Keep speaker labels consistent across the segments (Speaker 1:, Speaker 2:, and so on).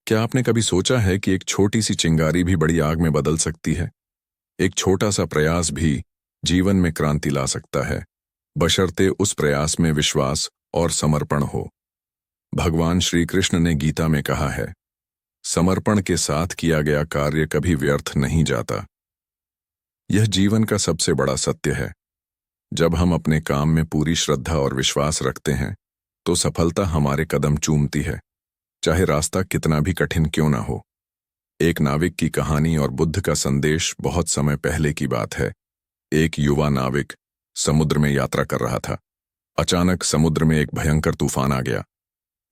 Speaker 1: क्या आपने कभी सोचा है कि एक छोटी सी चिंगारी भी बड़ी आग में बदल सकती है? एक छोटा सा प्रयास भी जीवन में क्रांति ला सकता है, बशर्ते उस प्रयास में विश्वास और समर्पण हो। भगवान श्री कृष्ण ने गीता में कहा है, समर्पण के साथ किया गया कार्य कभी व्यर्थ नहीं जाता। यह जीवन का सबसे बड़ा सत्य है। जब हम अपने काम में पूरी श्रद्धा और विश्वास रखते हैं, तो सफलता हमारे कदम चूमती है, चाहे रास्ता कितना भी कठिन क्यों ना हो। एक नाविक की कहानी और बुद्ध का संदेश बहुत समय पहले की बात है। एक युवा नाविक समुद्र में यात्रा कर रहा था। अचानक समुद्र में एक भयंकर तूफान आ गया।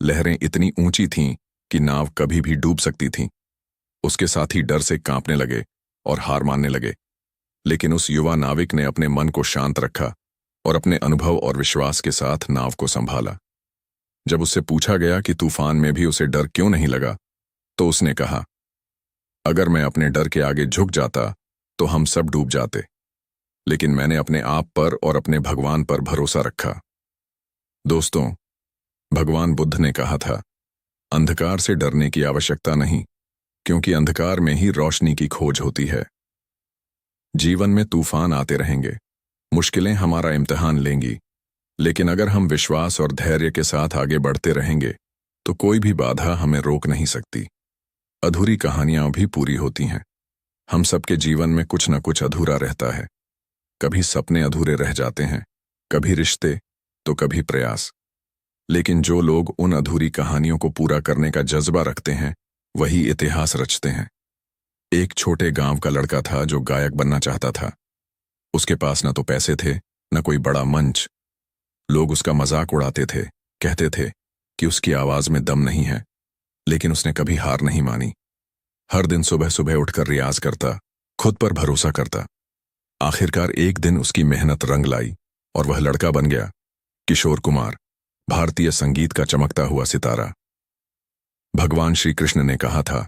Speaker 1: लहरें इतनी ऊंची थीं कि नाव कभी भी डूब सकती थी। उसके साथी डर से कांपने लगे और हार मानने लगे। लेकिन उस युवा नाविक ने अपने मन को शांत रखा और अपने अनुभव और विश्वास के साथ नाव को संभाला। जब उससे पूछा गया कि तूफान में भी उसे डर क्यों नहीं लगा, तो उसने कहा, अगर मैं अपने डर के आगे झुक जाता तो हम सब डूब जाते, लेकिन मैंने अपने आप पर और अपने भगवान पर भरोसा रखा। दोस्तों, भगवान बुद्ध ने कहा था, अंधकार से डरने की आवश्यकता नहीं, क्योंकि अंधकार में ही रोशनी की खोज होती है। जीवन में तूफान आते रहेंगे, मुश्किलें हमारा इम्तिहान लेंगी, लेकिन अगर हम विश्वास और धैर्य के साथ आगे बढ़ते रहेंगे तो कोई भी बाधा हमें रोक नहीं सकती। अधूरी कहानियां भी पूरी होती हैं। हम सबके जीवन में कुछ न कुछ अधूरा रहता है। कभी सपने अधूरे रह जाते हैं, कभी रिश्ते, तो कभी प्रयास। लेकिन जो लोग उन अधूरी कहानियों को पूरा करने का जज्बा रखते हैं, वही इतिहास रचते हैं। एक छोटे गांव का लड़का था जो गायक बनना चाहता था। उसके पास न तो पैसे थे, न कोई बड़ा मंच। लोग उसका मजाक उड़ाते थे, कहते थे कि उसकी आवाज में दम नहीं है, लेकिन उसने कभी हार नहीं मानी। हर दिन सुबह सुबह उठकर रियाज करता, खुद पर भरोसा करता। आखिरकार एक दिन उसकी मेहनत रंग लाई और वह लड़का बन गया किशोर कुमार, भारतीय संगीत का चमकता हुआ सितारा। भगवान श्री कृष्ण ने कहा था,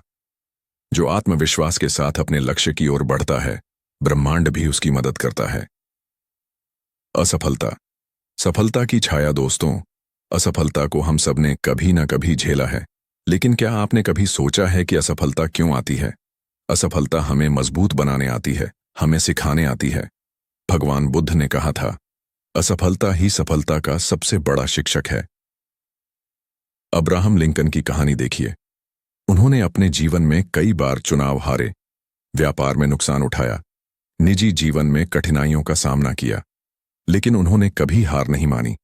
Speaker 1: जो आत्मविश्वास के साथ अपने लक्ष्य की ओर बढ़ता है, ब्रह्मांड भी उसकी मदद करता है। असफलता, सफलता की छाया। दोस्तों, असफलता को हम सब ने कभी ना कभी झेला है, लेकिन क्या आपने कभी सोचा है कि असफलता क्यों आती है? असफलता हमें मजबूत बनाने आती है, हमें सिखाने आती है। भगवान बुद्ध ने कहा था, असफलता ही सफलता का सबसे बड़ा शिक्षक है। अब्राहम लिंकन की कहानी देखिए। उन्होंने अपने जीवन में कई बार चुनाव हारे, व्यापार में नुकसान उठाया, निजी जीवन में कठिनाइयों का सामना किया, लेकिन उन्होंने कभी हार नहीं मानी।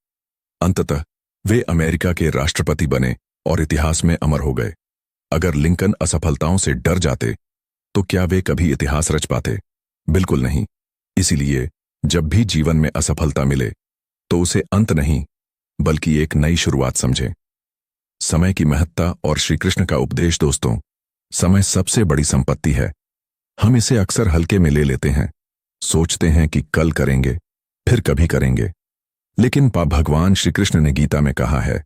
Speaker 1: अंततः वे अमेरिका के राष्ट्रपति बने और इतिहास में अमर हो गए। अगर लिंकन असफलताओं से डर जाते तो क्या वे कभी इतिहास रच पाते? बिल्कुल नहीं। इसीलिए जब भी जीवन में असफलता मिले तो उसे अंत नहीं, बल्कि एक नई शुरुआत समझें। समय की महत्ता और श्री कृष्ण का उपदेश। दोस्तों, समय सबसे बड़ी संपत्ति है। हम इसे अक्सर हल्के में ले लेते हैं, सोचते हैं कि कल करेंगे, फिर कभी करेंगे। लेकिन भगवान श्री कृष्ण ने गीता में कहा है,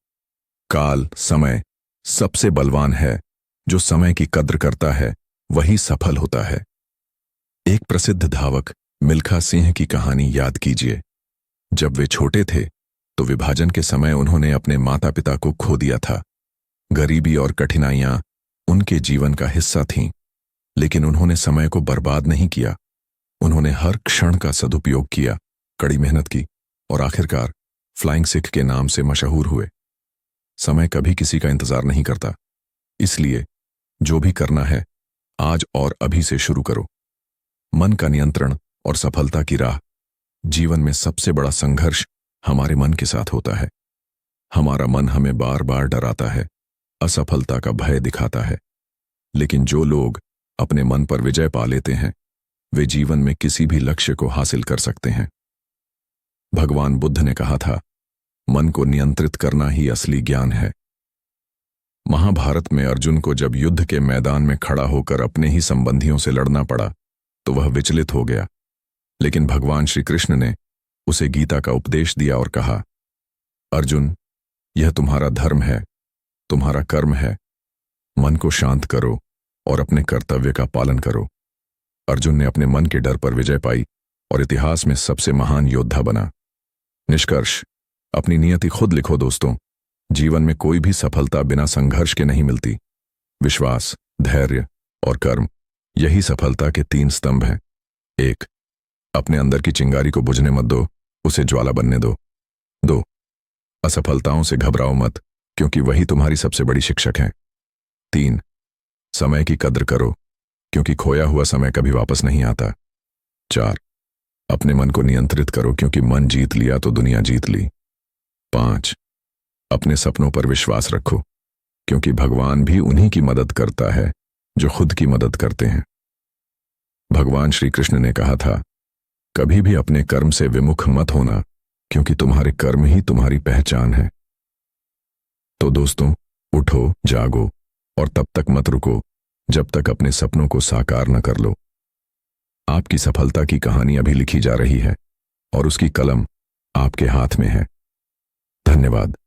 Speaker 1: काल, समय सबसे बलवान है। जो समय की कद्र करता है वही सफल होता है। एक प्रसिद्ध धावक मिल्खा सिंह की कहानी याद कीजिए। जब वे छोटे थे तो विभाजन के समय उन्होंने अपने माता पिता को खो दिया था। गरीबी और कठिनाइयां उनके जीवन का हिस्सा थीं, लेकिन उन्होंने समय को बर्बाद नहीं किया। उन्होंने हर क्षण का सदुपयोग किया, कड़ी मेहनत की और आखिरकार फ्लाइंग सिख के नाम से मशहूर हुए। समय कभी किसी का इंतजार नहीं करता, इसलिए जो भी करना है आज और अभी से शुरू करो। मन का नियंत्रण और सफलता की राह। जीवन में सबसे बड़ा संघर्ष हमारे मन के साथ होता है। हमारा मन हमें बार बार डराता है, असफलता का भय दिखाता है। लेकिन जो लोग अपने मन पर विजय पा लेते हैं, वे जीवन में किसी भी लक्ष्य को हासिल कर सकते हैं। भगवान बुद्ध ने कहा था, मन को नियंत्रित करना ही असली ज्ञान है। महाभारत में अर्जुन को जब युद्ध के मैदान में खड़ा होकर अपने ही संबंधियों से लड़ना पड़ा तो वह विचलित हो गया। लेकिन भगवान श्री कृष्ण ने उसे गीता का उपदेश दिया और कहा, अर्जुन, यह तुम्हारा धर्म है, तुम्हारा कर्म है। मन को शांत करो और अपने कर्तव्य का पालन करो। अर्जुन ने अपने मन के डर पर विजय पाई और इतिहास में सबसे महान योद्धा बना। निष्कर्ष, अपनी नियति खुद लिखो दोस्तों। जीवन में कोई भी सफलता बिना संघर्ष के नहीं मिलती। विश्वास, धैर्य और कर्म, यही सफलता के 3 स्तंभ हैं। 1. अपने अंदर की चिंगारी को बुझने मत दो, उसे ज्वाला बनने दो। 2. असफलताओं से घबराओ मत, क्योंकि वही तुम्हारी सबसे बड़ी शिक्षक हैं। 3. समय की कद्र करो, क्योंकि खोया हुआ समय कभी वापस नहीं आता। 4. अपने मन को नियंत्रित करो, क्योंकि मन जीत लिया तो दुनिया जीत ली। 5. अपने सपनों पर विश्वास रखो, क्योंकि भगवान भी उन्हीं की मदद करता है जो खुद की मदद करते हैं। भगवान श्री कृष्ण ने कहा था, कभी भी अपने कर्म से विमुख मत होना, क्योंकि तुम्हारे कर्म ही तुम्हारी पहचान है। तो दोस्तों, उठो, जागो और तब तक मत रुको जब तक अपने सपनों को साकार न कर लो। आपकी सफलता की कहानी अभी लिखी जा रही है और उसकी कलम आपके हाथ में है। धन्यवाद।